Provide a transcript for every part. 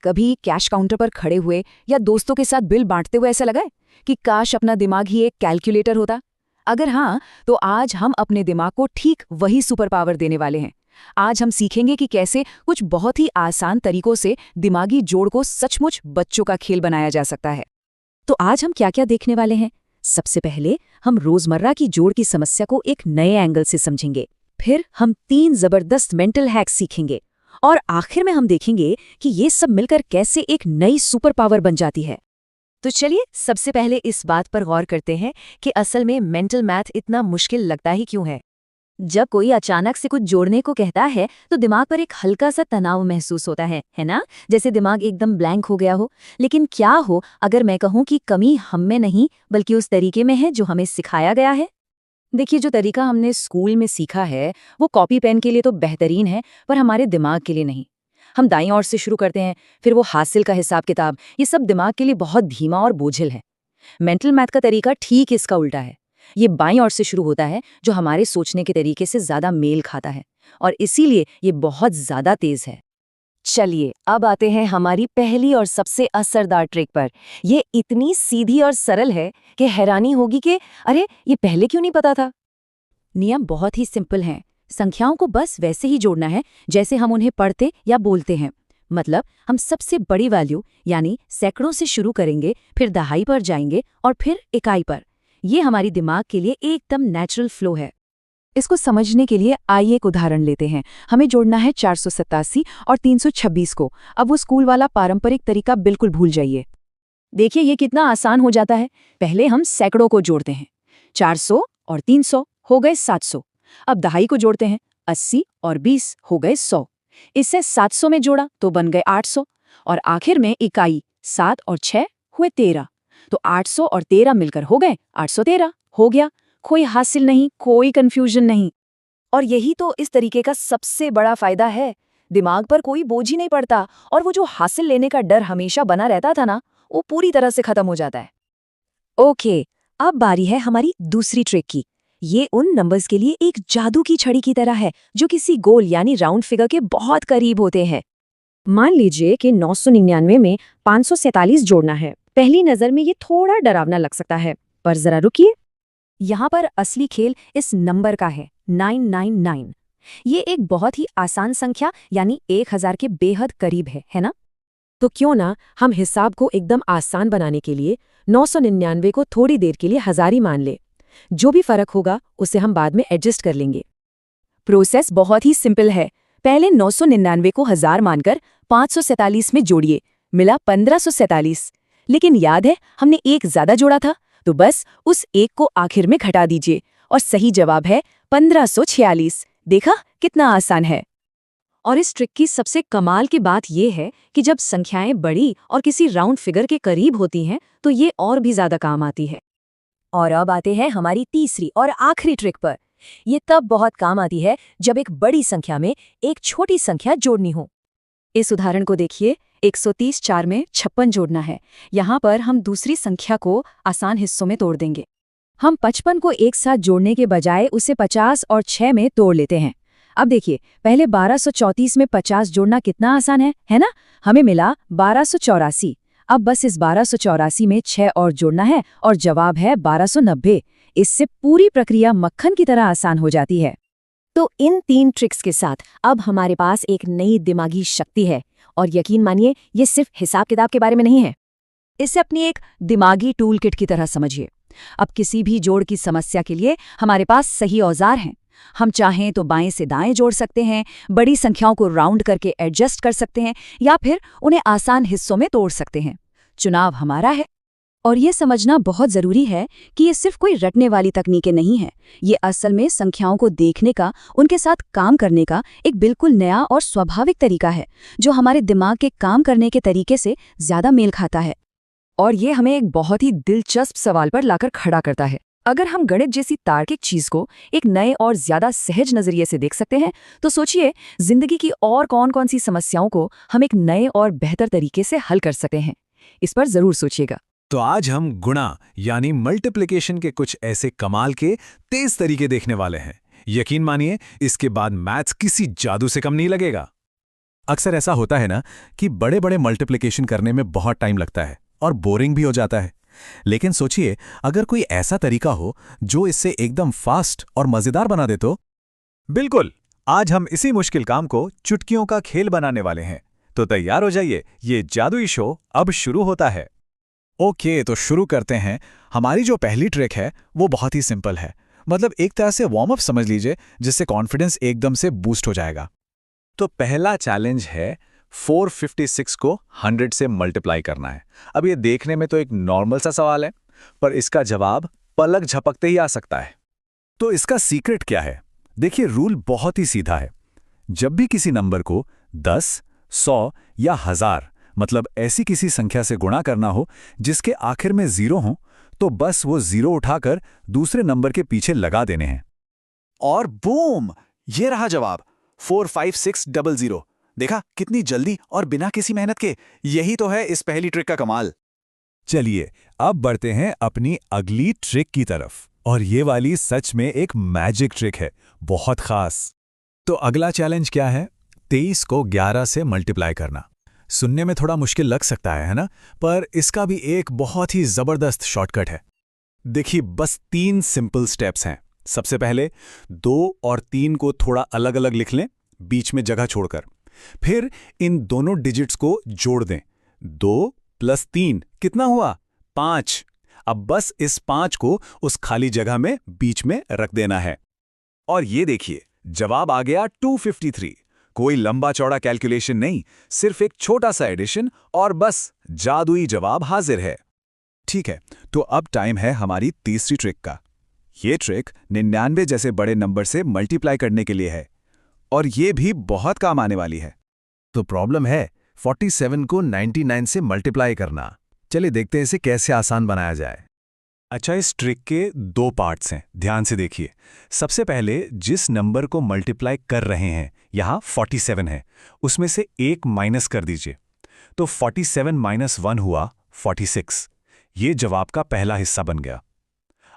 कभी cash counter पर खड़े हुए या दोस्तों के साथ बिल बांटते हुए ऐसा लगा है कि काश अपना दिमाग ही एक कैलकुलेटर होता? अगर हाँ, तो आज हम अपने दिमाग को ठीक वही सुपर पावर देने वाले हैं। आज हम सीखेंगे कि कैसे कुछ बहुत ही आसान तरीकों से दिमागी जोड़ को सचमुच बच्चों का खेल बनाया जा सकता है। तो आज हम क्या क्या देखने वाले हैं? सबसे पहले हम रोजमर्रा की जोड़ की समस्या को एक नए एंगल से समझेंगे। फिर हम 3 जबरदस्त मेंटल हैक्स सीखेंगे और आखिर में हम देखेंगे कि ये सब मिलकर कैसे एक नई सुपर पावर बन जाती है। तो चलिए सबसे पहले इस बात पर गौर करते हैं कि असल में मेंटल मैथ इतना मुश्किल लगता ही क्यों है। जब कोई अचानक से कुछ जोड़ने को कहता है तो दिमाग पर एक हल्का सा तनाव महसूस होता है ना? जैसे दिमाग एकदम ब्लैंक हो गया हो। लेकिन क्या हो अगर मैं कहूँ कि कमी हम में नहीं बल्कि उस तरीके में है जो हमें सिखाया गया है? देखिए, जो तरीका हमने स्कूल में सीखा है वो कॉपी पेन के लिए तो बेहतरीन है, पर हमारे दिमाग के लिए नहीं। हम दाईं ओर से शुरू करते हैं, फिर वो हासिल का हिसाब किताब, ये सब दिमाग के लिए बहुत धीमा और बोझिल है। मेंटल मैथ का तरीका ठीक इसका उल्टा है। ये बाईं ओर से शुरू होता है, जो हमारे सोचने के तरीके से ज्यादा मेल खाता है, और इसीलिए ये बहुत ज्यादा तेज है। चलिए अब आते हैं हमारी पहली और सबसे असरदार ट्रिक पर। ये इतनी सीधी और सरल है कि हैरानी होगी कि अरे ये पहले क्यों नहीं पता था। नियम बहुत ही सिंपल हैं। संख्याओं को बस वैसे ही जोड़ना है जैसे हम उन्हें पढ़ते या बोलते हैं। मतलब हम सबसे बड़ी वैल्यू यानी सैकड़ों से शुरू करेंगे, फिर दहाई पर जाएंगे और फिर इकाई पर। ये हमारी दिमाग के लिए एकदम नेचुरल फ्लो है। इसको समझने के लिए आइए एक उदाहरण लेते हैं। हमें जोड़ना है 487 और 326 को। अब वो स्कूल वाला पारंपरिक तरीका बिल्कुल भूल जाइए। देखिए ये कितना आसान हो जाता है। पहले हम सैकड़ों को जोड़ते हैं। 400 और 300 हो गए 700। अब दहाई को जोड़ते हैं। 80 और 20 हो गए 100। इससे 700 में जोड़ा तो बन गए 800। और आखिर में इकाई 7 और 6 हुए 13। तो 800 और 13 मिलकर हो गए 813। हो गया। कोई हासिल नहीं, कोई कंफ्यूजन नहीं। और यही तो इस तरीके का सबसे बड़ा फायदा है। दिमाग पर कोई बोझ ही नहीं पड़ता और वो जो हासिल लेने का डर हमेशा बना रहता था ना, वो पूरी तरह से खत्म हो जाता है। ओके, अब बारी है हमारी दूसरी ट्रिक की। ये उन नंबर्स के लिए एक जादू की छड़ी की तरह है जो किसी गोल यानी राउंड फिगर के बहुत करीब होते हैं। मान लीजिए कि 999 में 547 जोड़ना है। पहली नजर में ये थोड़ा डरावना लग सकता है, पर जरा रुकिए। यहाँ पर असली खेल इस नंबर का है, 999। ये एक बहुत ही आसान संख्या यानी 1000 के बेहद करीब है ना? तो क्यों ना हम हिसाब को एकदम आसान बनाने के लिए 999 को थोड़ी देर के लिए 1000 ही मान ले। जो भी फर्क होगा उसे हम बाद में एडजस्ट कर लेंगे। प्रोसेस बहुत ही सिंपल है। पहले 999 को 1000 मानकर 547 में जोड़िए, मिला 1547। लेकिन याद है हमने एक ज्यादा जोड़ा था, तो बस उस एक को आखिर में घटा दीजिए और सही जवाब है 1546। देखा कितना आसान है। और इस ट्रिक की सबसे कमाल की बात यह है कि जब संख्याएं बड़ी और किसी राउंड फिगर के करीब होती हैं तो ये और भी ज्यादा काम आती है। और अब आते हैं हमारी तीसरी और आखिरी ट्रिक पर। ये तब बहुत काम आती है जब एक बड़ी संख्या में एक छोटी संख्या जोड़नी हो। इस उदाहरण को देखिए, 130 4 में 56 जोड़ना है। यहाँ पर हम दूसरी संख्या को आसान हिस्सों में तोड़ देंगे। हम 55 को एक साथ जोड़ने के बजाय उसे 50 और 6 में तोड़ लेते हैं। अब देखिए, पहले 1234 में 50 जोड़ना कितना आसान है ना? हमें मिला 1284। अब बस इस 1284 में 6 और जोड़ना है और जवाब है 1290। इससे पूरी प्रक्रिया मक्खन की तरह आसान हो जाती है। तो इन 3 ट्रिक्स के साथ अब हमारे पास एक नई दिमागी शक्ति है, और यकीन मानिए ये सिर्फ हिसाब किताब के बारे में नहीं है। इसे अपनी एक दिमागी टूल किट की तरह समझिए। अब किसी भी जोड़ की समस्या के लिए हमारे पास सही औजार हैं। हम चाहें तो बाएं से दाएं जोड़ सकते हैं, बड़ी संख्याओं को राउंड करके एडजस्ट कर सकते हैं, या फिर उन्हें आसान हिस्सों में तोड़ सकते हैं। चुनाव हमारा है। और ये समझना बहुत ज़रूरी है कि ये सिर्फ कोई रटने वाली तकनीकें नहीं है। ये असल में संख्याओं को देखने का, उनके साथ काम करने का एक बिल्कुल नया और स्वाभाविक तरीका है, जो हमारे दिमाग के काम करने के तरीके से ज़्यादा मेल खाता है। और ये हमें एक बहुत ही दिलचस्प सवाल पर लाकर खड़ा करता है। अगर हम गणित जैसी तार्किक चीज़ को एक नए और ज़्यादा सहज नज़रिए से देख सकते हैं, तो सोचिए जिंदगी की और कौन-कौन सी समस्याओं को हम एक नए और बेहतर तरीके से हल कर सकते हैं। इस पर ज़रूर सोचिएगा। तो आज हम गुणा यानी मल्टीप्लिकेशन के कुछ ऐसे कमाल के तेज तरीके देखने वाले हैं। यकीन मानिए इसके बाद मैथ्स किसी जादू से कम नहीं लगेगा। अक्सर ऐसा होता है ना कि बड़े बड़े मल्टीप्लिकेशन करने में बहुत टाइम लगता है और बोरिंग भी हो जाता है। लेकिन सोचिए, अगर कोई ऐसा तरीका हो जो इससे एकदम फास्ट और मजेदार बना दे तो। बिल्कुल, आज हम इसी मुश्किल काम को चुटकियों का खेल बनाने वाले हैं। तो तैयार हो जाइए, ये जादुई शो अब शुरू होता है। ओके, तो शुरू करते हैं। हमारी जो पहली ट्रिक है वो बहुत ही सिंपल है, मतलब एक तरह से वार्म अप समझ लीजिए, जिससे कॉन्फिडेंस एकदम से बूस्ट हो जाएगा। तो पहला चैलेंज है 456 को 100 से मल्टीप्लाई करना है। अब ये देखने में तो एक नॉर्मल सा सवाल है, पर इसका जवाब पलक झपकते ही आ सकता है। तो इसका सीक्रेट क्या है? देखिए, रूल बहुत ही सीधा है। जब भी किसी नंबर को 10, 100 या 1000 मतलब ऐसी किसी संख्या से गुणा करना हो जिसके आखिर में 0 हो, तो बस वो 0 उठाकर दूसरे नंबर के पीछे लगा देने हैं। और बूम, ये रहा जवाब 45600। देखा कितनी जल्दी और बिना किसी मेहनत के। यही तो है इस पहली ट्रिक का कमाल। चलिए, अब बढ़ते हैं अपनी अगली ट्रिक की तरफ। और ये वाली सच में एक मैजिक ट्रिक है, बहुत खास। तो अगला चैलेंज क्या है? 23 को 11 से मल्टीप्लाई करना। सुनने में थोड़ा मुश्किल लग सकता है ना? पर इसका भी एक बहुत ही जबरदस्त शॉर्टकट है। देखिए, बस 3 सिंपल स्टेप्स हैं। सबसे पहले 2 और 3 को थोड़ा अलग अलग लिख लें, बीच में जगह छोड़कर। फिर इन दोनों डिजिट्स को जोड़ दें। 2 + 3 कितना हुआ? 5। अब बस इस 5 को उस खाली जगह में बीच में रख देना है। और ये देखिए, जवाब आ गया 253। कोई लंबा चौड़ा कैलकुलेशन नहीं, सिर्फ एक छोटा सा एडिशन और बस जादुई जवाब हाजिर है। ठीक है, तो अब टाइम है हमारी तीसरी ट्रिक का। ये ट्रिक 99 जैसे बड़े नंबर से मल्टीप्लाई करने के लिए है, और ये भी बहुत काम आने वाली है। तो प्रॉब्लम है 47 को 99 से मल्टीप्लाई करना। चलिए देखते हैं इसे कैसे आसान बनाया जाए। अच्छा, इस ट्रिक के 2 पार्ट्स हैं, ध्यान से देखिए। सबसे पहले जिस नंबर को मल्टीप्लाई कर रहे हैं, यहाँ 47 है, उसमें से 1 माइनस कर दीजिए। तो 47 - 1 हुआ 46। ये जवाब का पहला हिस्सा बन गया।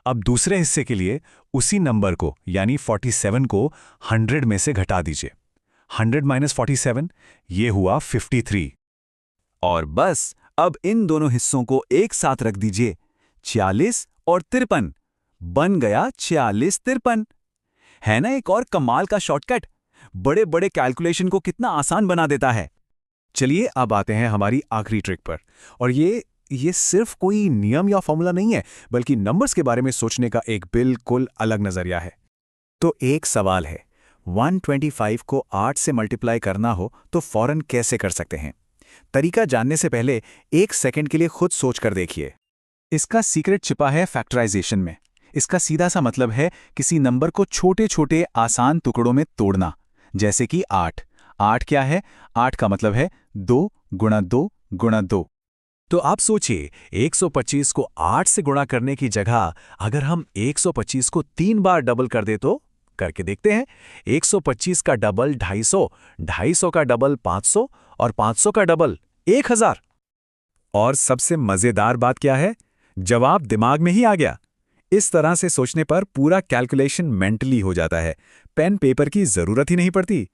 अब दूसरे हिस्से के लिए उसी नंबर को यानी 47 को 100 में से घटा दीजिए। 100 - 47, ये हुआ 53। और बस अब इन दोनों हिस्सों को एक साथ रख दीजिए, 46 और 53 बन गया 46-53। है ना एक और कमाल का शॉर्टकट? बड़े बड़े कैलकुलेशन को कितना आसान बना देता है। चलिए अब आते हैं हमारी आखिरी ट्रिक पर। और ये सिर्फ कोई नियम या फॉर्मूला नहीं है, बल्कि नंबर्स के बारे में सोचने का एक बिल्कुल अलग नजरिया है। तो एक सवाल है, 125 को 8 से मल्टीप्लाई करना हो तो फौरन कैसे कर सकते हैं? तरीका जानने से पहले 1 सेकंड के लिए खुद सोच कर देखिए। इसका सीक्रेट छिपा है फैक्टराइजेशन में। इसका सीधा सा मतलब है किसी नंबर को छोटे छोटे आसान टुकड़ों में तोड़ना। जैसे कि 8। 8 क्या है? 8 का मतलब है 2 × 2 × 2। तो आप सोचिए, 125 को 8 से गुणा करने की जगह अगर हम 125 को 3 बार डबल कर दे तो? करके देखते हैं। 125 का डबल 250, 250 का डबल 500 और 500 का डबल 1000। और सबसे मजेदार बात क्या है? जवाब दिमाग में ही आ गया। इस तरह से सोचने पर पूरा कैलकुलेशन मेंटली हो जाता है, पेन पेपर की जरूरत ही नहीं पड़ती।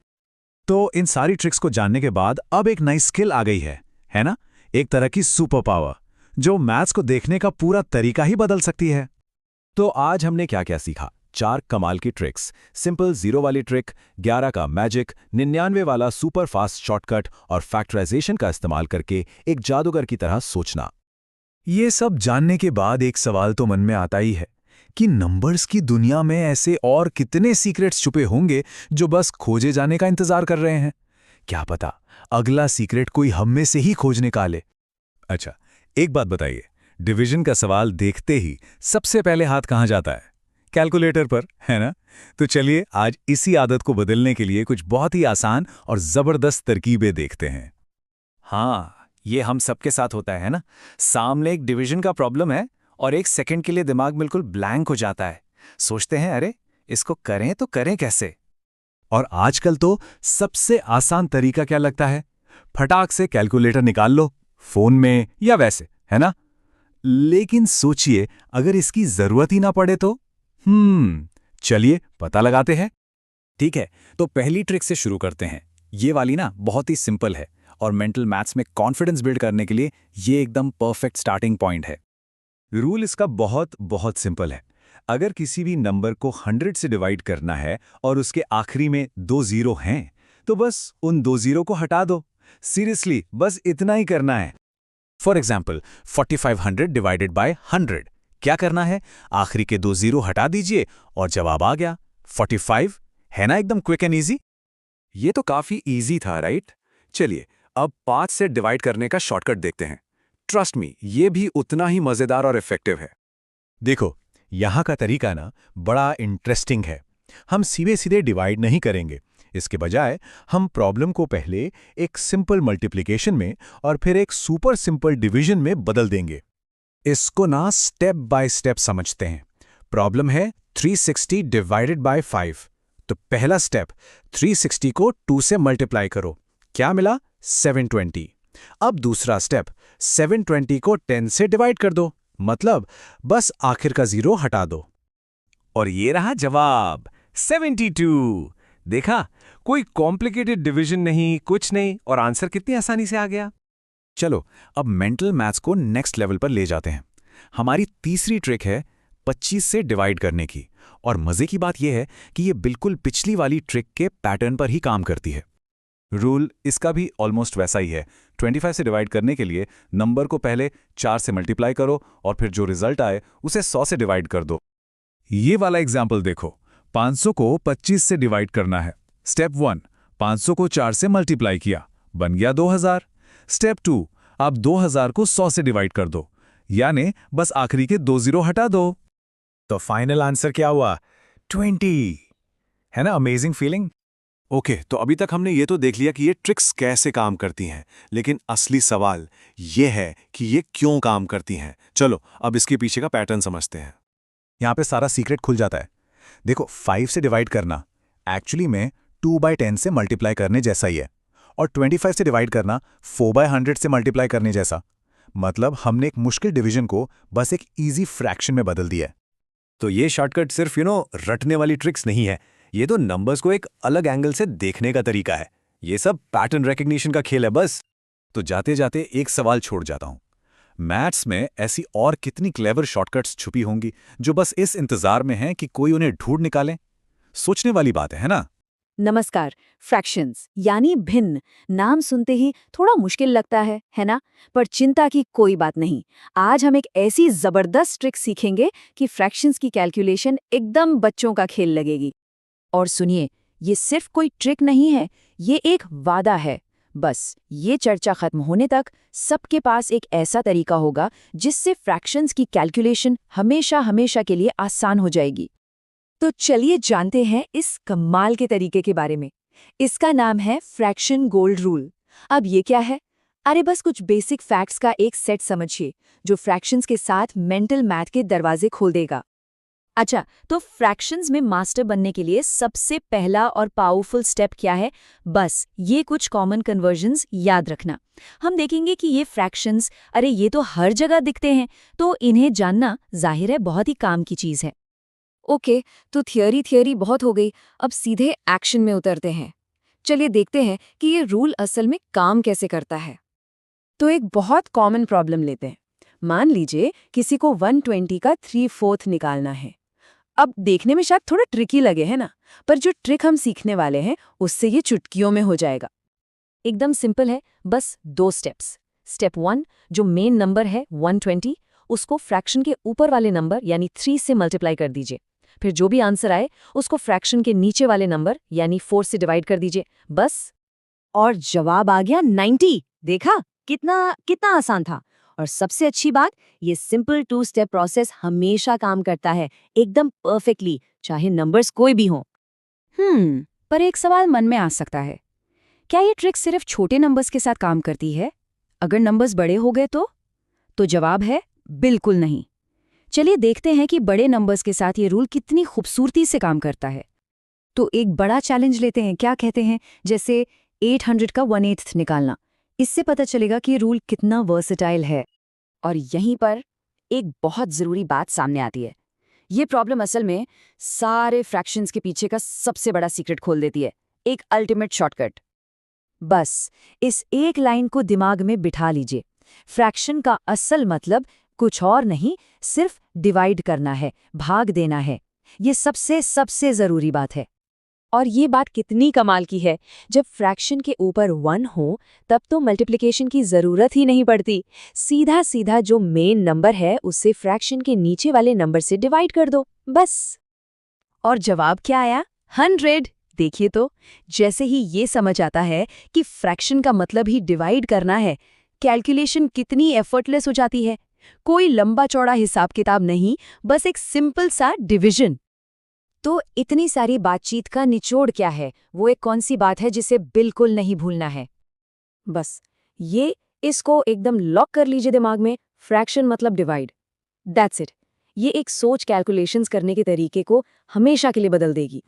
तो इन सारी ट्रिक्स को जानने के बाद अब एक नई स्किल आ गई है ना? एक तरह की सुपर पावर, जो मैथ्स को देखने का पूरा तरीका ही बदल सकती है। तो आज हमने क्या क्या सीखा? 4 कमाल की ट्रिक्स, सिंपल 0 वाली ट्रिक, 11 का मैजिक, 99 वाला सुपर फास्ट शॉर्टकट और फैक्टराइजेशन का इस्तेमाल करके एक जादूगर की तरह सोचना। ये सब जानने के बाद एक सवाल तो मन में आता ही है कि नंबर्स की दुनिया में ऐसे और कितने सीक्रेट्स छुपे होंगे जो बस खोजे जाने का इंतजार कर रहे हैं। क्या पता अगला सीक्रेट कोई हम में से ही खोज निकाले। अच्छा, एक बात बताइए, डिवीजन का सवाल देखते ही सबसे पहले हाथ कहाँ जाता है? कैलकुलेटर पर, है ना? तो चलिए आज इसी आदत को बदलने के लिए कुछ बहुत ही आसान और जबरदस्त तरकीबें देखते हैं। हाँ, ये हम सबके साथ होता है ना? सामने एक डिवीजन का प्रॉब्लम है और एक सेकंड के लिए दिमाग बिल्कुल ब्लैंक हो जाता है। सोचते हैं, अरे इसको करें तो करें कैसे? और आजकल तो सबसे आसान तरीका क्या लगता है? फटाक से कैलकुलेटर निकाल लो, फोन में या वैसे, है ना? लेकिन सोचिए, अगर इसकी जरूरत ही ना पड़े तो? चलिए पता लगाते हैं। ठीक है, तो पहली ट्रिक से शुरू करते हैं। ये वाली ना बहुत ही सिंपल है और मेंटल मैथ्स में कॉन्फिडेंस बिल्ड करने के लिए ये एकदम परफेक्ट स्टार्टिंग पॉइंट है। रूल इसका बहुत बहुत सिंपल है। अगर किसी भी नंबर को 100 से डिवाइड करना है और उसके आखिरी में 2 जीरो हैं, तो बस उन 2 जीरो को हटा दो। सीरियसली बस इतना ही करना है। For example 4500 divided by 100। क्या करना है, आखिरी के 2 जीरो हटा दीजिए और जवाब आ गया 45। है ना एकदम क्विक एंड ईजी। ये तो काफी इजी था, राइट? चलिए अब 5 से डिवाइड करने का शॉर्टकट देखते हैं। ट्रस्ट मी, ये भी उतना ही मजेदार और इफेक्टिव है। देखो, यहाँ का तरीका ना बड़ा इंटरेस्टिंग है। हम सीधे सीधे डिवाइड नहीं करेंगे। इसके बजाय हम प्रॉब्लम को पहले एक सिंपल मल्टीप्लिकेशन में और फिर एक सुपर सिंपल डिवीजन में बदल देंगे। इसको ना स्टेप बाय स्टेप समझते हैं। प्रॉब्लम है 360 डिवाइडेड बाय 5। तो पहला स्टेप, 360 को 2 से मल्टीप्लाई करो। क्या मिला? 720। अब दूसरा स्टेप, 720 को 10 से डिवाइड कर दो, मतलब बस आखिर का जीरो हटा दो। और ये रहा जवाब, 72। देखा, कोई कॉम्प्लिकेटेड डिवीजन नहीं, कुछ नहीं, और आंसर कितनी आसानी से आ गया। चलो अब मेंटल मैथ्स को नेक्स्ट लेवल पर ले जाते हैं। हमारी तीसरी ट्रिक है 25 से डिवाइड करने की। और मजे की बात यह है कि ये बिल्कुल पिछली वाली ट्रिक के पैटर्न पर ही काम करती है। रूल इसका भी ऑलमोस्ट वैसा ही है। 25 से डिवाइड करने के लिए नंबर को पहले 4 से मल्टीप्लाई करो और फिर जो रिजल्ट आए उसे 100 से डिवाइड कर दो। ये वाला एग्जाम्पल देखो, 500 को 25 से डिवाइड करना है। स्टेप 1, 500 को 4 से मल्टीप्लाई किया, बन गया 2000। स्टेप 2, आप 2000 को 100 से डिवाइड कर दो, यानी बस आखिरी के 2 जीरो हटा दो। तो फाइनल आंसर क्या हुआ? 20। है ना अमेजिंग फीलिंग? ओके, तो अभी तक हमने ये तो देख लिया कि ये ट्रिक्स कैसे काम करती हैं, लेकिन असली सवाल ये है कि ये क्यों काम करती हैं। चलो अब इसके पीछे का पैटर्न समझते हैं। यहाँ पे सारा सीक्रेट खुल जाता है। देखो, 5 से डिवाइड करना एक्चुअली में 2/10 से मल्टीप्लाई करने जैसा ही है, और 25 से डिवाइड करना 4/100 से मल्टीप्लाई करने जैसा। मतलब हमने एक मुश्किल डिवीजन को बस एक इजी फ्रैक्शन में बदल दिया है। तो ये शॉर्टकट सिर्फ रटने वाली ट्रिक्स नहीं है, ये तो नंबर्स को एक अलग एंगल से देखने का तरीका है। ये सब पैटर्न रिकग्निशन का खेल है बस। तो जाते जाते एक सवाल छोड़ जाता हूं, मैथ्स में ऐसी और कितनी क्लेवर शॉर्टकट्स छुपी होंगी जो बस इस इंतजार में हैं कि कोई उन्हें ढूंढ निकाले? सोचने वाली बात है ना? नमस्कार। फ्रैक्शंस यानी भिन्न, नाम सुनते ही थोड़ा मुश्किल लगता है ना? पर चिंता की कोई बात नहीं। आज हम एक ऐसी जबरदस्त ट्रिक सीखेंगे कि फ्रैक्शंस की कैलकुलेशन एकदम बच्चों का खेल लगेगी। और सुनिए, ये सिर्फ कोई ट्रिक नहीं है, ये एक वादा है। बस ये चर्चा खत्म होने तक सबके पास एक ऐसा तरीका होगा जिससे फ्रैक्शंस की कैलकुलेशन हमेशा हमेशा के लिए आसान हो जाएगी। तो चलिए जानते हैं इस कमाल के तरीके के बारे में। इसका नाम है फ्रैक्शन गोल्ड रूल। अब ये क्या है? अरे बस कुछ बेसिक फैक्ट्स का एक सेट समझिए जो फ्रैक्शंस के साथ मेंटल मैथ के दरवाजे खोल देगा। अच्छा, तो फ्रैक्शंस में मास्टर बनने के लिए सबसे पहला और पावरफुल स्टेप क्या है? बस ये कुछ कॉमन कन्वर्जन्स याद रखना। हम देखेंगे कि ये फ्रैक्शंस, अरे ये तो हर जगह दिखते हैं, तो इन्हें जानना जाहिर है बहुत ही काम की चीज़ है। ओके, तो थियरी बहुत हो गई, अब सीधे एक्शन में उतरते हैं। चलिए देखते हैं कि ये रूल असल में काम कैसे करता है। तो एक बहुत कॉमन प्रॉब्लम लेते हैं। मान लीजिए किसी को 120 का 3/4 निकालना है। अब देखने में शायद थोड़ा ट्रिकी लगे, है ना? पर जो ट्रिक हम सीखने वाले हैं उससे ये चुटकियों में हो जाएगा। एकदम सिंपल है, बस 2 स्टेप्स। स्टेप 1, जो मेन नंबर है 120, उसको फ्रैक्शन के ऊपर वाले नंबर यानी 3 से मल्टीप्लाई कर दीजिए। फिर जो भी आंसर आए उसको फ्रैक्शन के नीचे वाले नंबर यानी 4 से डिवाइड कर दीजिए, बस। और जवाब आ गया 90। देखा कितना कितना आसान था। और सबसे अच्छी बात, ये सिंपल 2 स्टेप प्रोसेस हमेशा काम करता है, एकदम परफेक्टली, चाहे नंबर्स कोई भी हों। पर एक सवाल मन में आ सकता है, क्या ये ट्रिक सिर्फ छोटे नंबर्स के साथ काम करती है? अगर नंबर्स बड़े हो गए तो जवाब है बिल्कुल नहीं। चलिए देखते हैं कि बड़े नंबर्स के साथ ये रूल कितनी खूबसूरती से काम करता है। तो एक बड़ा चैलेंज लेते हैं, क्या कहते हैं, जैसे 800 का 1/8 निकालना। इससे पता चलेगा कि रूल कितना वर्सेटाइल है। और यहीं पर एक बहुत ज़रूरी बात सामने आती है। ये प्रॉब्लम असल में सारे फ्रैक्शंस के पीछे का सबसे बड़ा सीक्रेट खोल देती है, एक अल्टीमेट शॉर्टकट। बस इस एक लाइन को दिमाग में बिठा लीजिए। फ्रैक्शन का असल मतलब कुछ और नहीं, सिर्फ डिवाइड करना है, भाग देना है। ये सबसे जरूरी बात है। और ये बात कितनी कमाल की है, जब फ्रैक्शन के ऊपर 1 हो तब तो मल्टीप्लिकेशन की जरूरत ही नहीं पड़ती। सीधा सीधा जो मेन नंबर है उससे फ्रैक्शन के नीचे वाले नंबर से डिवाइड कर दो, बस। और जवाब क्या आया? 100। देखिए तो, जैसे ही ये समझ आता है कि फ्रैक्शन का मतलब ही डिवाइड करना है, कैलकुलेशन कितनी एफर्टलेस हो जाती है। कोई लंबा चौड़ा हिसाब किताब नहीं, बस एक सिंपल सा डिवीजन। तो इतनी सारी बातचीत का निचोड़ क्या है? वो एक कौन सी बात है जिसे बिल्कुल नहीं भूलना है? बस इसको एकदम लॉक कर लीजिए दिमाग में। फ्रैक्शन मतलब डिवाइड। That's it. ये एक सोच कैलकुलेशंस करने के तरीके को हमेशा के लिए बदल देगी।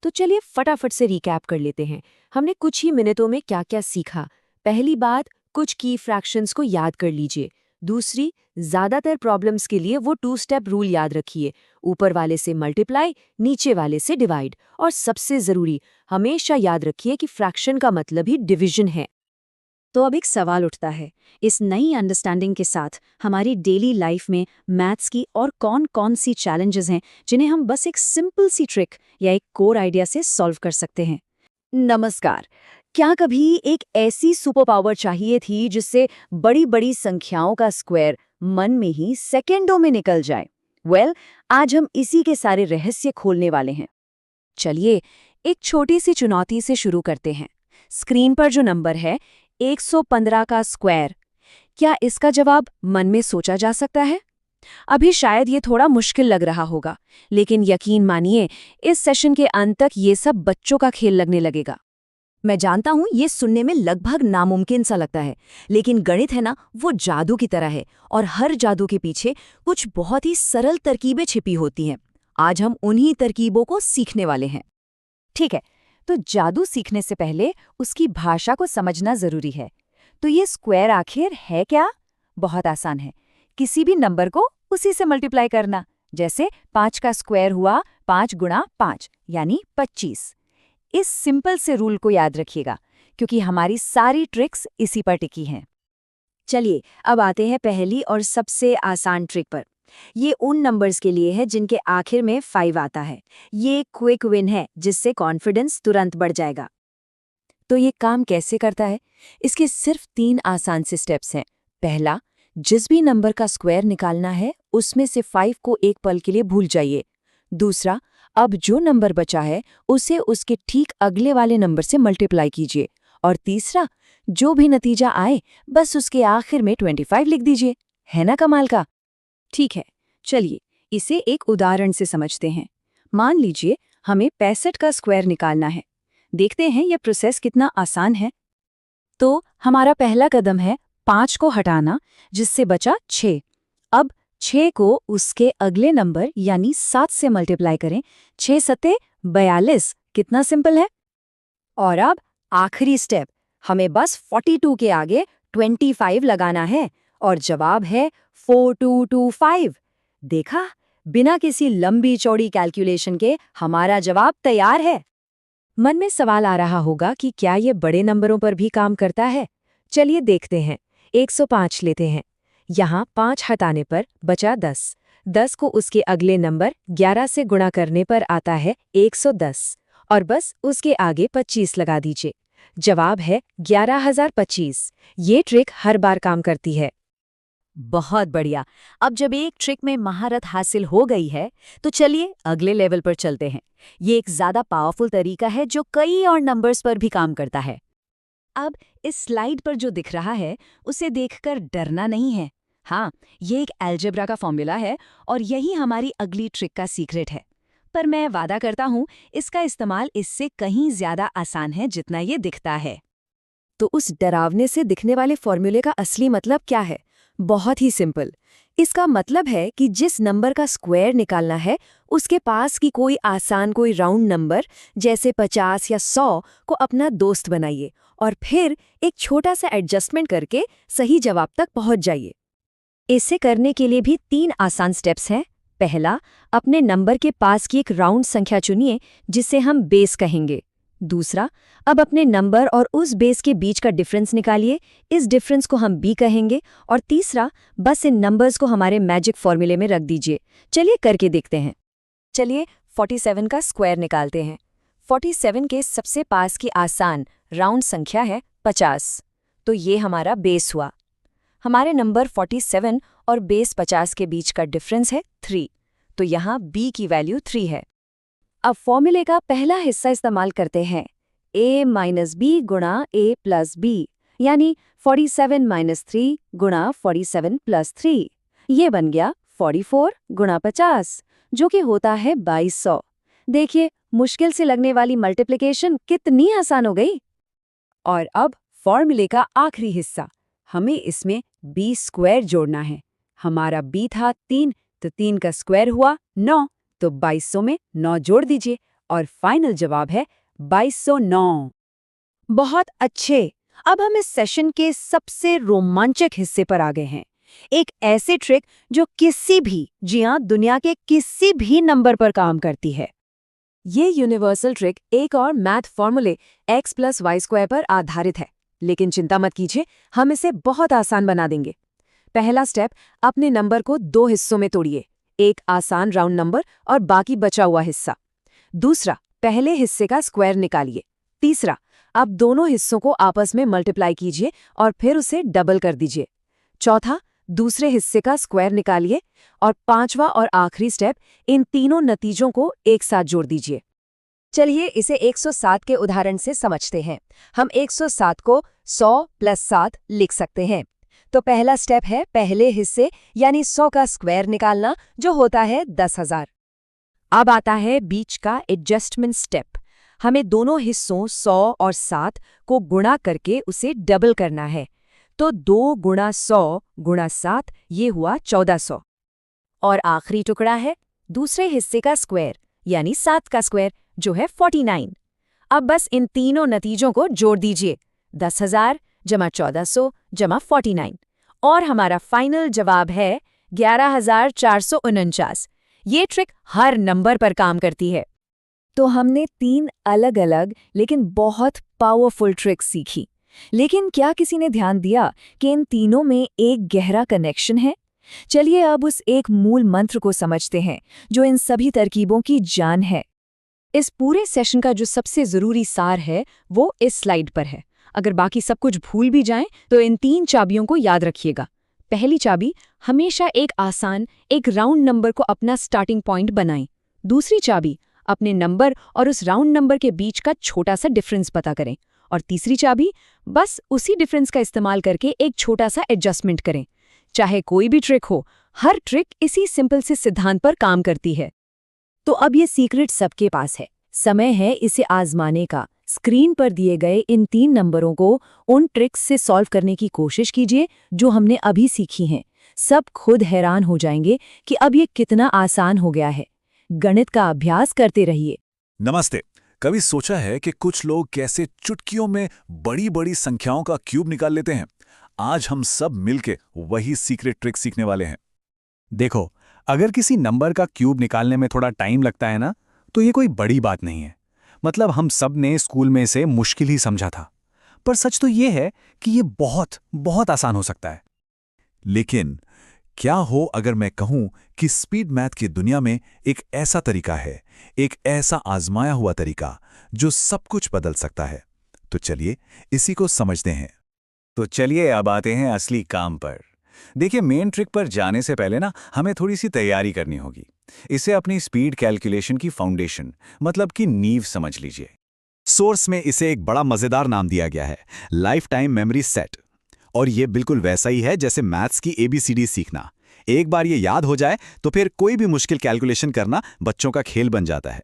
तो चलिए फटाफट से रिकैप कर लेते हैं। हमने कुछ ही मिनटों में क्या क्या सीखा। पहली बात, कुछ की फ्रैक्शंस को याद कर लीजिए। दूसरी, ज्यादातर प्रॉब्लम्स के लिए वो 2 स्टेप रूल याद रखिए। ऊपर वाले से मल्टीप्लाई, नीचे वाले से डिवाइड। और सबसे जरूरी, हमेशा याद रखिए कि फ्रैक्शन का मतलब ही डिवीजन है। तो अब एक सवाल उठता है, इस नई अंडरस्टैंडिंग के साथ हमारी डेली लाइफ में मैथ्स की और कौन-कौन सी चैलेंजेस हैं जिन्हें हम बस एक सिंपल सी ट्रिक या एक कोर आइडिया से सॉल्व कर सकते हैं? नमस्कार। क्या कभी एक ऐसी सुपर पावर चाहिए थी जिससे बड़ी-बड़ी संख्याओं का स्क्वायर मन में ही सेकंडों में निकल जाए? आज हम इसी के सारे रहस्य खोलने वाले हैं। चलिए, एक छोटी सी चुनौती से शुरू करते हैं। स्क्रीन पर जो नंबर है 115 का स्क्वायर, क्या इसका जवाब मन में सोचा जा सकता है? अभी शायद ये थोड़ा मुश्किल लग रहा होगा, लेकिन यकीन मानिए, इस सेशन के अंत तक ये सब बच्चों का खेल लगने लगेगा। मैं जानता हूं ये सुनने में लगभग नामुमकिन सा लगता है, लेकिन गणित है ना, वो जादू की तरह है और हर जादू के पीछे कुछ बहुत ही सरल तरकीबें छिपी होती हैं। आज हम उन्हीं तरकीबों को सीखने वाले हैं। ठीक है, तो जादू सीखने से पहले उसकी भाषा को समझना जरूरी है। तो ये स्क्वायर आखिर है क्या? बहुत आसान है। किसी भी नंबर को उसी से मल्टीप्लाई करना। जैसे 5 का स्क्वायर हुआ 5 गुणा 5 यानी 25। इस सिंपल से रूल को याद रखिएगा, क्योंकि हमारी सारी ट्रिक्स इसी पर टिकी हैं। चलिए, अब आते हैं पहली और सबसे आसान ट्रिक पर। ये उन नंबर्स के लिए है जिनके आखिर में 5 आता है। ये क्विक विन है जिससे कॉन्फिडेंस तुरंत बढ़ जाएगा। तो ये काम कैसे करता है? इसके सिर्फ 3 आसान से स्टेप्स हैं। पहला, जिस भी नंबर का स्क्वायर निकालना है उसमें से 5 को एक पल के लिए भूल जाइए। दूसरा, अब जो नंबर बचा है उसे उसके ठीक अगले वाले नंबर से मल्टीप्लाई कीजिए। और तीसरा, जो भी नतीजा आए बस उसके आखिर में 25 लिख दीजिए। है ना कमाल का? ठीक है, चलिए इसे एक उदाहरण से समझते हैं। मान लीजिए हमें 65 का स्क्वायर निकालना है। देखते हैं यह प्रोसेस कितना आसान है। तो हमारा पहला कदम है 5 को हटाना, जिससे बचा 6। अब 6 को उसके अगले नंबर यानी 7 से मल्टीप्लाई करें। 6 सत्ते 42। कितना सिंपल है। और अब आखिरी स्टेप, हमें बस 42 के आगे 25 लगाना है और जवाब है 4225। देखा, बिना किसी लंबी चौड़ी कैलकुलेशन के हमारा जवाब तैयार है। मन में सवाल आ रहा होगा कि क्या ये बड़े नंबरों पर भी काम करता है? चलिए देखते हैं। 105 लेते हैं। यहाँ 5 हटाने पर बचा 10। 10 को उसके अगले नंबर 11 से गुणा करने पर आता है 110 और बस उसके आगे 25 लगा दीजिए। जवाब है 11,025। ये ट्रिक हर बार काम करती है। बहुत बढ़िया। अब जब एक ट्रिक में महारत हासिल हो गई है, तो चलिए अगले लेवल पर चलते हैं। ये एक ज्यादा पावरफुल तरीका है जो कई और नंबर्स पर भी काम करता है। अब इस स्लाइड पर जो दिख रहा है उसे देखकर डरना नहीं है। हाँ, ये एक अलजेब्रा का फॉर्मूला है और यही हमारी अगली ट्रिक का सीक्रेट है। पर मैं वादा करता हूँ इसका इस्तेमाल इससे कहीं ज्यादा आसान है जितना ये दिखता है। तो उस डरावने से दिखने वाले फॉर्मूले का असली मतलब क्या है? बहुत ही सिंपल। इसका मतलब है कि जिस नंबर का स्क्वायर निकालना है उसके पास की कोई आसान कोई राउंड नंबर जैसे 50 या 100 को अपना दोस्त बनाइए और फिर एक छोटा सा एडजस्टमेंट करके सही जवाब तक पहुंच जाइए। इसे करने के लिए भी 3 आसान स्टेप्स हैं। पहला, अपने नंबर के पास की एक राउंड संख्या चुनिए जिसे हम बेस कहेंगे। दूसरा, अब अपने नंबर और उस बेस के बीच का डिफरेंस निकालिए, इस डिफरेंस को हम b कहेंगे। और तीसरा, बस इन नंबर्स को हमारे मैजिक फॉर्मूले में रख दीजिए। चलिए करके देखते हैं। चलिए 47 का स्क्वायर निकालते हैं। 47 के सबसे पास की आसान राउंड संख्या है 50, तो ये हमारा बेस हुआ। हमारे नंबर 47 और बेस 50 के बीच का डिफरेंस है 3, तो यहाँ b की वैल्यू 3 है। अब फॉर्मूले का पहला हिस्सा इस्तेमाल करते हैं, a माइनस बी गुणा a प्लस बी, यानी 47 माइनस 3 गुणा 47 प्लस 3। ये बन गया 44 गुणा 50, जो कि होता है 2200। देखिए, मुश्किल से लगने वाली मल्टीप्लिकेशन कितनी आसान हो गई। और अब फॉर्मूले का आखिरी हिस्सा, हमें इसमें b स्क्वायर जोड़ना है। हमारा b था 3, तो 3 का स्क्वायर हुआ 9, तो 2200 में 9 जोड़ दीजिए और फाइनल जवाब है 2209। बहुत अच्छे। अब हम इस सेशन के सबसे रोमांचक हिस्से पर आ गए हैं, एक ऐसे ट्रिक जो किसी भी, जी हाँ, दुनिया के किसी भी नंबर पर काम करती है। ये यूनिवर्सल ट्रिक एक और मैथ फॉर्मूले x प्लस वाई स्क्वायर पर आधारित है, लेकिन चिंता मत कीजिए, हम इसे बहुत आसान बना देंगे। पहला स्टेप, अपने नंबर को 2 हिस्सों में तोड़िए, एक आसान राउंड नंबर और बाकी बचा हुआ हिस्सा। दूसरा, पहले हिस्से का स्क्वायर निकालिए। तीसरा, अब दोनों हिस्सों को आपस में मल्टीप्लाई कीजिए और फिर उसे डबल कर दीजिए। चौथा, दूसरे हिस्से का स्क्वायर निकालिए। और पांचवा और आखिरी स्टेप, इन तीनों नतीजों को एक साथ जोड़ दीजिए। चलिए इसे 107 के उदाहरण से समझते हैं। हम 107 को 100 प्लस 7 लिख सकते हैं। तो पहला स्टेप है पहले हिस्से यानी 100 का स्क्वायर निकालना, जो होता है 10,000। अब आता है बीच का एडजस्टमेंट स्टेप। हमें दोनों हिस्सों 100 और 7 को गुणा करके उसे डबल करना है। तो 2 गुणा 100 गुणा 7, ये हुआ 1400। और आखिरी टुकड़ा है दूसरे हिस्से का स्क्वायर यानी 7 का स्क्वायर, जो है 49। अब बस इन तीनों नतीजों को जोड़ दीजिए, 10,000 जमा 1400 जमा 49, और हमारा फाइनल जवाब है 11,449। ये ट्रिक हर नंबर पर काम करती है। तो हमने 3 अलग अलग लेकिन बहुत पावरफुल ट्रिक्स सीखी, लेकिन क्या किसी ने ध्यान दिया कि इन तीनों में एक गहरा कनेक्शन है? चलिए अब उस एक मूल मंत्र को समझते हैं जो इन सभी तरकीबों की जान है। इस पूरे सेशन का जो सबसे ज़रूरी सार है वो इस स्लाइड पर है। अगर बाकी सब कुछ भूल भी जाएं तो इन 3 चाबियों को याद रखिएगा। पहली चाबी, हमेशा एक आसान, एक राउंड नंबर को अपना स्टार्टिंग पॉइंट बनाएं। दूसरी चाबी, अपने नंबर और उस राउंड नंबर के बीच का छोटा सा डिफरेंस पता करें। और तीसरी चाबी, बस उसी डिफरेंस का इस्तेमाल करके एक छोटा सा एडजस्टमेंट करें। चाहे कोई भी ट्रिक हो, हर ट्रिक इसी सिंपल से सिद्धांत पर काम करती है। तो अब ये सीक्रेट सबके पास है, समय है इसे आजमाने का। स्क्रीन पर दिए गए इन 3 नंबरों को उन ट्रिक्स से सॉल्व करने की कोशिश कीजिए जो हमने अभी सीखी हैं। सब खुद हैरान हो जाएंगे कि अब ये कितना आसान हो गया है। गणित का अभ्यास करते रहिए। नमस्ते। कभी सोचा है कि कुछ लोग कैसे चुटकियों में बड़ी-बड़ी संख्याओं का क्यूब निकाल लेते हैं? आज हम सब मिलके वही सीक्रेट ट्रिक सीखने वाले हैं। देखो, अगर किसी नंबर का क्यूब निकालने में थोड़ा टाइम लगता है ना, तो ये कोई बड़ी बात नहीं है। मतलब हम सब ने स्कूल में इसे मुश्किल ही समझा था। पर सच तो ये है कि ये बहुत बहुत आसान हो सकता है। लेकिन क्या हो अगर मैं कहूं कि स्पीड मैथ की दुनिया में एक ऐसा तरीका है, एक ऐसा आजमाया हुआ तरीका जो सब कुछ बदल सकता है? तो चलिए इसी को समझते हैं। तो चलिए अब आते हैं असली काम पर। देखिए, मेन ट्रिक पर जाने से पहले ना हमें थोड़ी सी तैयारी करनी होगी। इसे अपनी स्पीड कैलकुलेशन की फाउंडेशन, मतलब कि नींव समझ लीजिए। सोर्स में इसे एक बड़ा मजेदार नाम दिया गया है, लाइफ टाइम मेमोरी सेट। और ये बिल्कुल वैसा ही है जैसे मैथ्स की ABCD सीखना। एक बार ये याद हो जाए तो फिर कोई भी मुश्किल कैलकुलेशन करना बच्चों का खेल बन जाता है।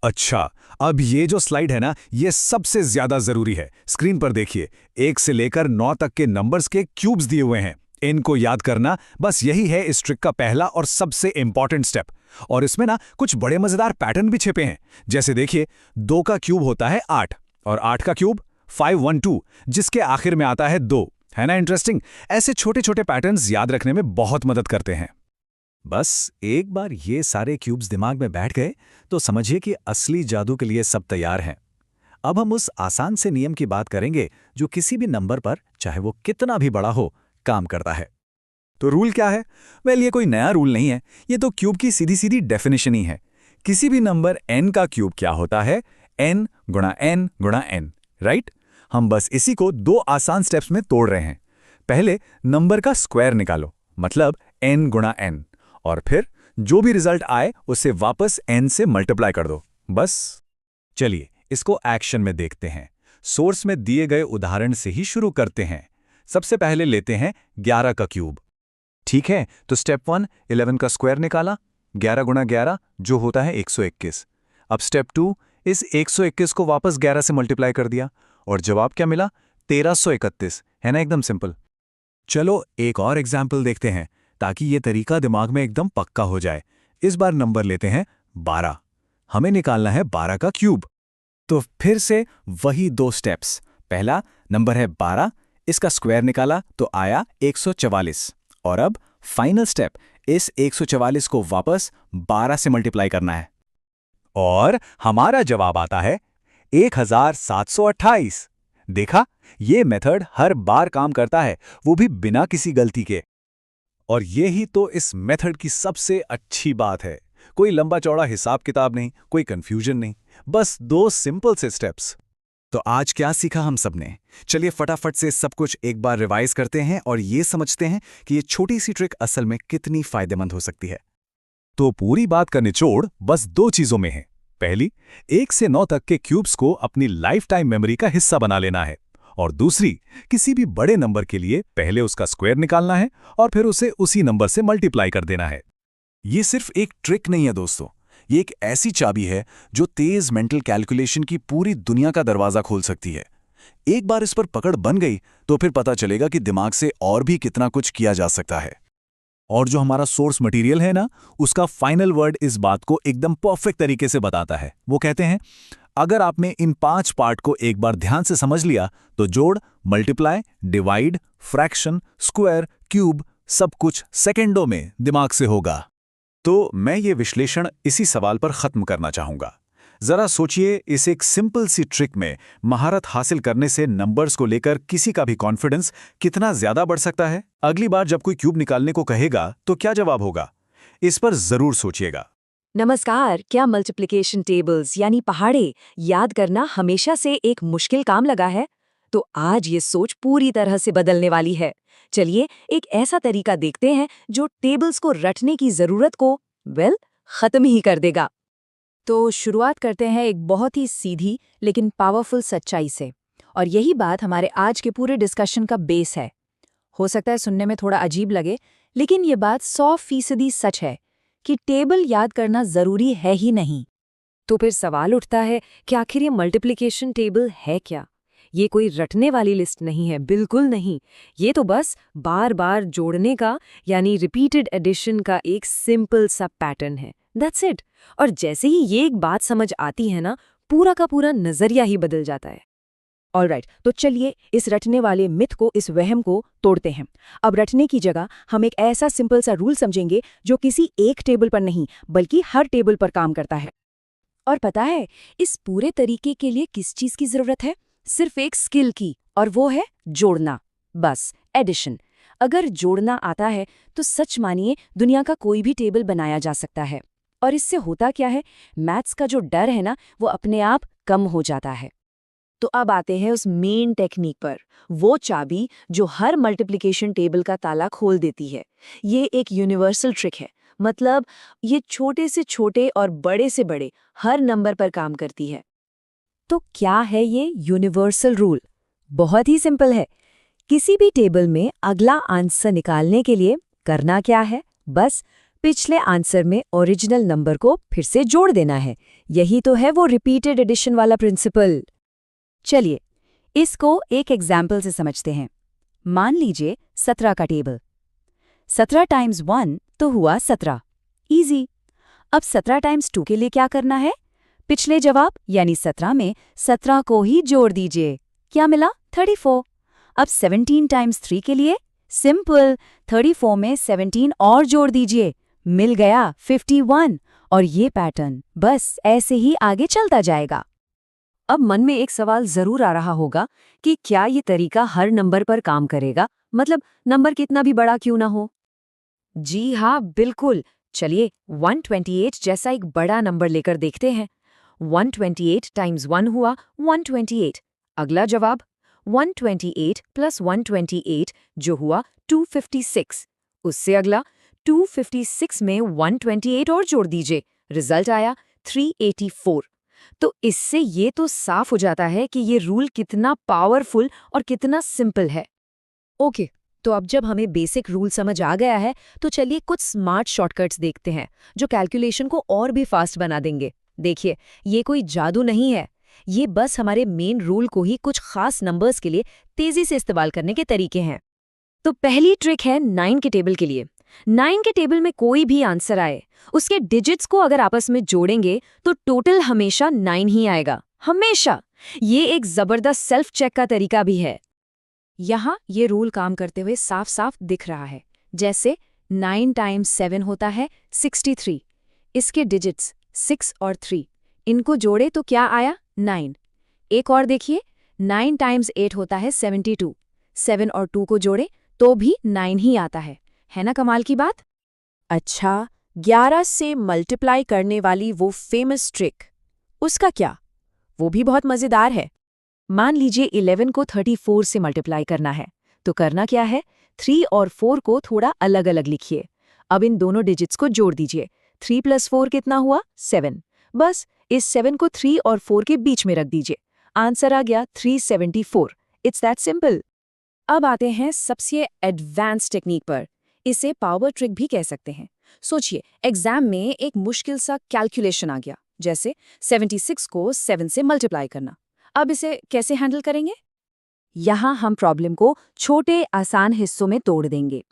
अच्छा, अब ये जो स्लाइड है ना, ये सबसे ज्यादा जरूरी है। स्क्रीन पर देखिए, 1 से लेकर 9 तक के नंबर्स के क्यूब्स दिए हुए हैं। इनको याद करना, बस यही है इस ट्रिक का पहला और सबसे इंपॉर्टेंट स्टेप। और इसमें ना कुछ बड़े मजेदार पैटर्न भी छिपे हैं। जैसे देखिए, 2 का क्यूब होता है 8 और 8 का क्यूब 512, जिसके आखिर में आता है 2। है ना इंटरेस्टिंग? ऐसे छोटे छोटे पैटर्न्स याद रखने में बहुत मदद करते हैं। बस एक बार ये सारे क्यूब्स दिमाग में बैठ गए तो समझिए कि असली जादू के लिए सब तैयार हैं। अब हम उस आसान से नियम की बात करेंगे जो किसी भी नंबर पर, चाहे वो कितना भी बड़ा हो, काम करता है। तो रूल क्या है? वेल, ये कोई नया रूल नहीं है, ये तो क्यूब की सीधी सीधी डेफिनेशन ही है। किसी भी नंबर n का क्यूब क्या होता है? n गुणा n गुणा n, राइट? हम बस इसी को दो आसान स्टेप्स में तोड़ रहे हैं। पहले नंबर का स्क्वायर निकालो, मतलब n गुणा n, और फिर जो भी रिजल्ट आए उससे वापस n से मल्टीप्लाई कर दो, बस। चलिए इसको एक्शन में देखते हैं। सोर्स में दिए गए उदाहरण से ही शुरू करते हैं। सबसे पहले लेते हैं 11 का क्यूब। ठीक है, तो स्टेप 1, 11 का स्क्वायर निकाला, 11 गुणा 11 जो होता है 121। अब स्टेप 2, इस 121 को वापस 11 से मल्टीप्लाई कर दिया और जवाब क्या मिला? 1331, है ना? एकदम सिंपल। चलो एक और एग्जाम्पल देखते हैं ताकि ये तरीका दिमाग में एकदम पक्का हो जाए। इस बार नंबर लेते हैं 12। हमें निकालना है 12 का क्यूब। तो फिर से वही दो स्टेप्स। पहला नंबर है 12, इसका स्क्वायर निकाला तो आया 144। और अब फाइनल स्टेप, इस 144 को वापस 12 से मल्टीप्लाई करना है और हमारा जवाब आता है 1728। देखा, ये मेथड हर बार काम करता है, वो भी बिना किसी गलती के। और ये ही तो इस मेथड की सबसे अच्छी बात है। कोई लंबा चौड़ा हिसाब किताब नहीं, कोई कंफ्यूजन नहीं, बस दो सिंपल से स्टेप्स। तो आज क्या सीखा हम सबने? चलिए फटाफट से सब कुछ एक बार रिवाइज करते हैं और ये समझते हैं कि ये छोटी सी ट्रिक असल में कितनी फायदेमंद हो सकती है। तो पूरी बात का निचोड़ बस दो चीजों में है। पहली, 1 से 9 तक के क्यूब्स को अपनी लाइफ टाइम मेमोरी का हिस्सा बना लेना है, और दूसरी, किसी भी बड़े नंबर के लिए पहले उसका स्क्वायर निकालना है और फिर उसे उसी नंबर से मल्टीप्लाई कर देना है। ये सिर्फ एक ट्रिक नहीं है दोस्तों, ये एक ऐसी चाबी है जो तेज मेंटल कैलकुलेशन की पूरी दुनिया का दरवाजा खोल सकती है। एक बार इस पर पकड़ बन गई तो फिर पता चलेगा कि दिमाग से और भी कितना कुछ किया जा सकता है। और जो हमारा सोर्स मटेरियल है ना, उसका फाइनल वर्ड इस बात को एकदम परफेक्ट तरीके से बताता है। वो कहते हैं, अगर आपने इन 5 पार्ट को एक बार ध्यान से समझ लिया तो जोड़, multiply, divide, fraction, square, cube सब कुछ सेकंडों में दिमाग से होगा। तो मैं ये विश्लेषण इसी सवाल पर खत्म करना चाहूंगा। जरा सोचिए, इस एक सिंपल सी ट्रिक में महारत हासिल करने से नंबर्स को लेकर किसी का भी कॉन्फिडेंस कितना ज्यादा बढ़ सकता है। अगली बार जब कोई क्यूब निकालने को कहेगा तो क्या जवाब होगा, इस पर जरूर सोचिएगा। नमस्कार। क्या मल्टीप्लिकेशन टेबल्स यानी पहाड़े याद करना हमेशा से एक मुश्किल काम लगा है? तो आज ये सोच पूरी तरह से बदलने वाली है। चलिए एक ऐसा तरीका देखते हैं जो टेबल्स को रटने की जरूरत को खत्म ही कर देगा। तो शुरुआत करते हैं एक बहुत ही सीधी लेकिन पावरफुल सच्चाई से, और यही बात हमारे आज के पूरे डिस्कशन का बेस है। हो सकता है सुनने में थोड़ा अजीब लगे, लेकिन ये बात 100% सच है कि टेबल याद करना जरूरी है ही नहीं। तो फिर सवाल उठता है कि आखिर ये मल्टीप्लिकेशन टेबल है क्या? ये कोई रटने वाली लिस्ट नहीं है, बिल्कुल नहीं। ये तो बस बार बार जोड़ने का यानी रिपीटेड एडिशन का एक सिंपल सा पैटर्न है। That's it. और जैसे ही ये एक बात समझ आती है ना, पूरा का पूरा नजरिया ही बदल जाता है। ऑलराइट, तो चलिए इस रटने वाले मिथ को, इस वहम को तोड़ते हैं। अब रटने की जगह हम एक ऐसा सिंपल सा रूल समझेंगे जो किसी एक टेबल पर नहीं बल्कि हर टेबल पर काम करता है। और पता है इस पूरे तरीके के लिए किस चीज की जरूरत है? सिर्फ एक स्किल की, और वो है जोड़ना। बस, एडिशन। अगर जोड़ना आता है तो सच मानिए दुनिया का कोई भी टेबल बनाया जा सकता है। और इससे होता क्या है, मैथ्स का जो डर है ना, वो अपने आप कम हो जाता है। तो अब आते हैं उस मेन टेक्निक पर, वो चाबी जो हर मल्टीप्लिकेशन टेबल का ताला खोल देती है। ये एक यूनिवर्सल ट्रिक है, मतलब ये छोटे से छोटे और बड़े से बड़े हर नंबर पर काम करती है। तो क्या है ये यूनिवर्सल रूल? बहुत ही सिंपल है। किसी भी टेबल में अगला आंसर निकालने के लिए करना क्या है? बस पिछले आंसर में ओरिजिनल नंबर को फिर से जोड़ देना है। यही तो है वो रिपीटेड एडिशन वाला प्रिंसिपल। चलिए इसको एक एग्जाम्पल से समझते हैं। मान लीजिए 17 का टेबल। 17 टाइम्स 1 तो हुआ 17। इजी। अब 17 टाइम्स 2 के लिए क्या करना है? पिछले जवाब यानी 17 में 17 को ही जोड़ दीजिए। क्या मिला? 34। अब 17 टाइम्स 3 के लिए सिंपल, 34 में 17 और जोड़ दीजिए, मिल गया 51। और ये पैटर्न बस ऐसे ही आगे चलता जाएगा। अब मन में एक सवाल जरूर आ रहा होगा कि क्या ये तरीका हर नंबर पर काम करेगा, मतलब नंबर कितना भी बड़ा क्यों ना हो। जी हाँ, बिल्कुल। चलिए 128 जैसा एक बड़ा नंबर लेकर देखते हैं। 128 टाइम्स 1 हुआ 128। अगला जवाब 128 प्लस 128 जो हुआ 256। उससे अगला 256 में 128 और जोड़ दीजिए, रिजल्ट आया 384। तो इससे ये तो साफ हो जाता है कि ये रूल कितना पावरफुल और कितना सिंपल है। ओके, तो अब जब हमें बेसिक रूल समझ आ गया है तो चलिए कुछ स्मार्ट शॉर्टकट्स देखते हैं जो कैलकुलेशन को और भी फास्ट बना देंगे। देखिए, ये कोई जादू नहीं है, ये बस हमारे मेन रूल को ही कुछ खास नंबर्स के लिए तेजी से इस्तेमाल करने के तरीके हैं। तो पहली ट्रिक है 9 के टेबल के लिए। 9 के टेबल में कोई भी आंसर आए, उसके डिजिट्स को अगर आपस में जोड़ेंगे तो टोटल हमेशा 9 ही आएगा, हमेशा। ये एक जबरदस्त सेल्फ चेक का तरीका भी है। यहाँ ये रूल काम करते हुए साफ साफ दिख रहा है। जैसे 9 टाइम्स 7 होता है 63, इसके डिजिट्स 6 और 3, इनको जोड़े तो क्या आया 9। एक और देखिए, 9 टाइम्स 8 होता है 72, 7 और 2 को जोड़े तो भी 9 ही आता है ना कमाल की बात। अच्छा, 11 से मल्टीप्लाई करने वाली वो फेमस ट्रिक, उसका क्या? वो भी बहुत मजेदार है। मान लीजिए 11 को 34 से मल्टीप्लाई करना है, तो करना क्या है, 3 और 4 को थोड़ा अलग अलग लिखिए। अब इन दोनों डिजिट्स को जोड़ दीजिए। 3 + 4 कितना हुआ 7। बस इस 7 को 3 और 4 के बीच में रख दीजिए, आंसर आ गया 374। It's that simple. अब आते हैं सबसे एडवांस टेक्निक पर, इसे पावर ट्रिक भी कह सकते हैं। सोचिए, एग्जाम में एक मुश्किल सा कैलकुलेशन आ गया, जैसे 76 को 7 से मल्टीप्लाई करना। अब इसे कैसे हैंडल करेंगे? यहाँ हम प्रॉब्लम को छोटे आसान हिस्सों में तोड़ देंगे।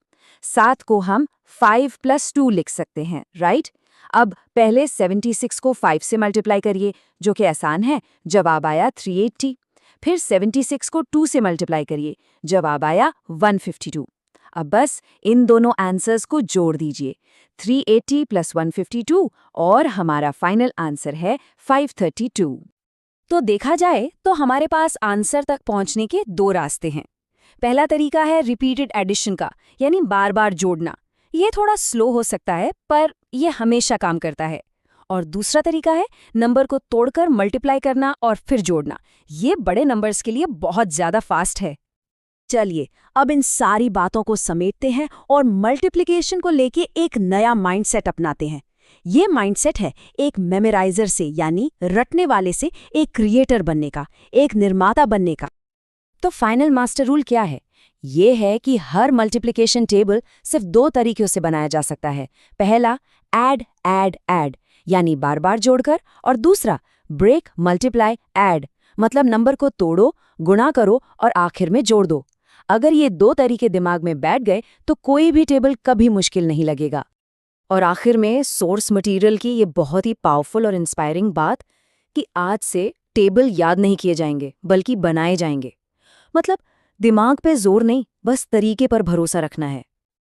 7 को हम 5 + 2 लिख सकते हैं, राइट? अब पहले 76 को 5 से मल्टीप्लाई करिए, जो कि आसान है, जवाब आया 380। फिर 76 को 2 से मल्टीप्लाई करिए, जवाब आया 152। अब बस इन दोनों आंसर्स को जोड़ दीजिए, 380 + 152, और हमारा फाइनल आंसर है 532। तो देखा जाए तो हमारे पास आंसर तक पहुंचने के 2 रास्ते हैं। पहला तरीका है रिपीटेड एडिशन का, यानी बार बार जोड़ना। ये थोड़ा स्लो हो सकता है, पर यह हमेशा काम करता है। और दूसरा तरीका है नंबर को तोड़कर मल्टीप्लाई करना और फिर जोड़ना। ये बड़े नंबर्स के लिए बहुत ज्यादा फास्ट है। चलिए, अब इन सारी बातों को समेटते हैं और मल्टीप्लिकेशन को लेके एक नया माइंडसेट अपनाते हैं। ये माइंडसेट है एक मेमोराइजर से, यानी रटने वाले से एक क्रिएटर बनने का, एक निर्माता बनने का। तो फाइनल मास्टर रूल क्या है? ये है कि हर मल्टीप्लिकेशन टेबल सिर्फ 2 तरीकों से बनाया जा सकता है। पहला, ऐड ऐड ऐड, यानी बार बार जोड़कर, और दूसरा, ब्रेक मल्टीप्लाई ऐड, मतलब नंबर को तोड़ो, गुणा करो और आखिर में जोड़ दो। अगर ये 2 तरीके दिमाग में बैठ गए तो कोई भी टेबल कभी मुश्किल नहीं लगेगा। और आखिर में सोर्स मटेरियल की ये बहुत ही पावरफुल और इंस्पायरिंग बात कि आज से टेबल याद नहीं किए जाएंगे, बल्कि बनाए जाएंगे। मतलब दिमाग पे जोर नहीं, बस तरीके पर भरोसा रखना है।